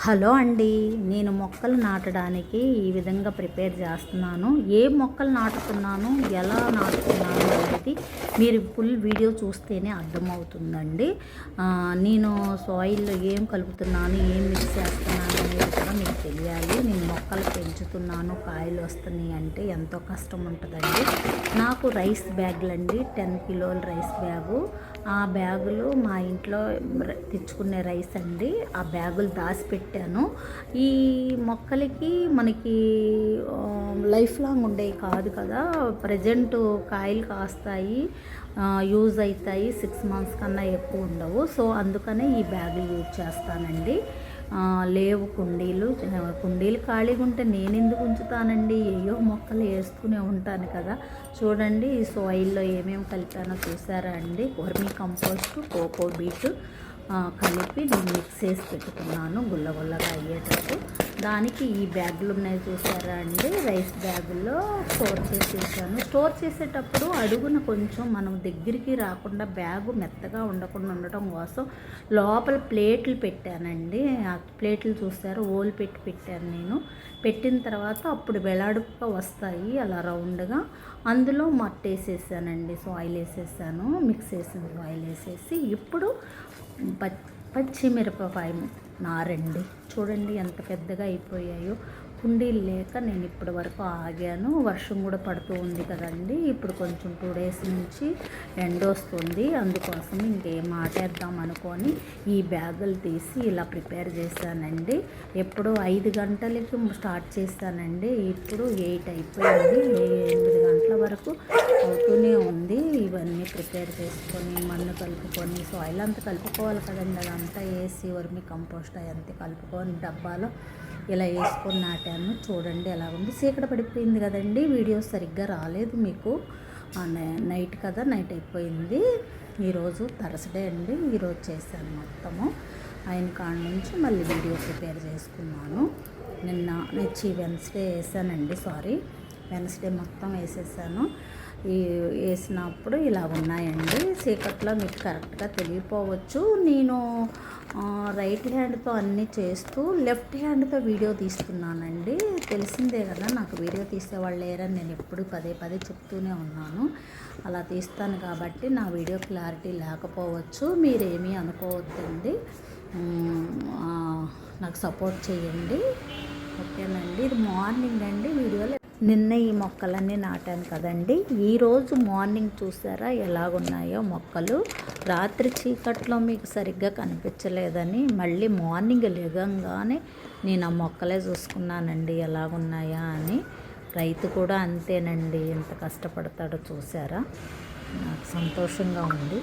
Hello అండి, నేను మొక్కలు నాటడానికి ఈ విధంగా ప్రిపేర్ చేస్తున్నాను. ఏ మొక్కలు నాటుతున్నాను, ఎలా నాటుతున్నాను అనేది మీరు ఫుల్ వీడియో చూస్తేనే అర్థమవుతుందండి. నేను సాయిల్లో ఏం కలుపుతున్నాను, ఏం మిక్స్ చేస్తున్నాను అనేది కూడా మీకు తెలియాలి. నేను మొక్కలు పెంచుతున్నాను, కాయలు వస్తున్నాయి అంటే ఎంతో కష్టం ఉంటుందండి. నాకు రైస్ బ్యాగులు అండి, 10 కిలోల రైస్ బ్యాగు. ఆ బ్యాగులు మా ఇంట్లో తెచ్చుకునే రైస్ అండి. ఆ బ్యాగులు దాచిపెట్టాను. ఈ మొక్కలకి మనకి లైఫ్ లాంగ్ ఉండేవి కాదు కదా, ప్రజెంట్ కాయలు కాస్తాయి, యూజ్ అవుతాయి, 6 మంత్స్ కన్నా ఎక్కువ ఉండవు. సో అందుకనే ఈ బ్యాగులు యూజ్ చేస్తానండి. లేవు కుండీలు ఖాళీగా ఉంటే నేను ఎందుకు ఉంచుతానండి, ఏయో మొక్కలు వేస్తూనే ఉంటాను కదా. చూడండి, ఈ సాయిల్లో ఏమేమి కలిపానో చూసారా అండి. వర్మీ కంపోస్ట్, కోకో బీట్ కలిపి నేను మిక్స్ చేసి పెట్టుకున్నాను గుల్లగుల్లగా అయ్యేటట్టు. దానికి ఈ బ్యాగులు ఉన్నాయి చూసారా అండి, రైస్ బ్యాగుల్లో స్టోర్ చేసేసాను. స్టోర్ చేసేటప్పుడు అడుగున కొంచెం మనం దగ్గరికి రాకుండా బ్యాగు మెత్తగా ఉండడం కోసం లోపల ప్లేట్లు పెట్టానండి. ఆ ప్లేట్లు చూసారు, ఓలు పెట్టాను నేను. పెట్టిన తర్వాత అప్పుడు వెలాడుపుగా వస్తాయి అలా రౌండ్గా. అందులో మట్టి వేసేసానండి, సాయిల్ వేసేసాను, మిక్స్ చేసిన సాయిల్ వేసేసి ఇప్పుడు పచ్చిమిరపకాయ నారండి. చూడండి ఎంత పెద్దగా అయిపోయాయో. కుండీలు లేక నేను ఇప్పటి వరకు ఆగాను. వర్షం కూడా పడుతూ ఉంది కదండి. ఇప్పుడు కొంచెం 2 డేస్ నుంచి ఎండ వస్తుంది, అందుకోసం ఇంకేం మాటేద్దాం అనుకొని ఈ బ్యాగులు తీసి ఇలా ప్రిపేర్ చేశానండి. ఎప్పుడు 5 గంటలకి స్టార్ట్ చేశానండి, ఇప్పుడు 8 అయిపోయింది. 8 గంటల వరకు అవుతూనే ఉంది. ఇవన్నీ ప్రిపేర్ చేసుకొని మన్ను కలుపుకొని సాయిల్ అంతా కలుపుకోవాలి కదండి. అదంతా వేసి వర్మి కంపోస్ట్ అదంతా కలుపుకొని డబ్బాలో ఇలా వేసుకొని నాటాను. చూడండి ఎలా ఉంది. చీకటి పడిపోయింది కదండి, వీడియో సరిగ్గా రాలేదు మీకు. నైట్ కదా, నైట్ అయిపోయింది. ఈరోజు థర్స్డే అండి, ఈరోజు చేశాను మొత్తము. ఆయన కాడ నుంచి మళ్ళీ వీడియో ప్రిపేర్ చేసుకున్నాను. వెన్స్డే వేసానండి, వెన్స్డే మొత్తం వేసేసాను. వేసినప్పుడు ఇలా ఉన్నాయండి. చీకట్లో మీకు కరెక్ట్గా తెలియపోవచ్చు. నేను రైట్ హ్యాండ్తో అన్నీ చేస్తూ లెఫ్ట్ హ్యాండ్తో వీడియో తీస్తున్నానండి. తెలిసిందే కదా, నాకు వీడియో తీసేవాళ్ళు లేరని నేను ఎప్పుడు పదే చెప్తూనే ఉన్నాను. అలా తీస్తాను కాబట్టి నా వీడియో క్లారిటీ లేకపోవచ్చు, మీరేమీ అనుకోవద్దండి. నాకు సపోర్ట్ చేయండి, ఓకేనండి. ఇది మార్నింగ్ అండి. వీడియోలో నిన్న ఈ మొక్కలన్నీ నాటాను కదండి. ఈరోజు మార్నింగ్ చూసారా ఎలాగున్నాయో మొక్కలు. రాత్రి చీకట్లో మీకు సరిగ్గా కనిపించలేదని మళ్ళీ మార్నింగ్ లేగంగానే నేను ఆ మొక్కలే చూసుకున్నానండి ఎలాగున్నాయా అని. రైతు కూడా అంతేనండి, ఎంత కష్టపడతాడో చూసారా. నాకు సంతోషంగా ఉంది.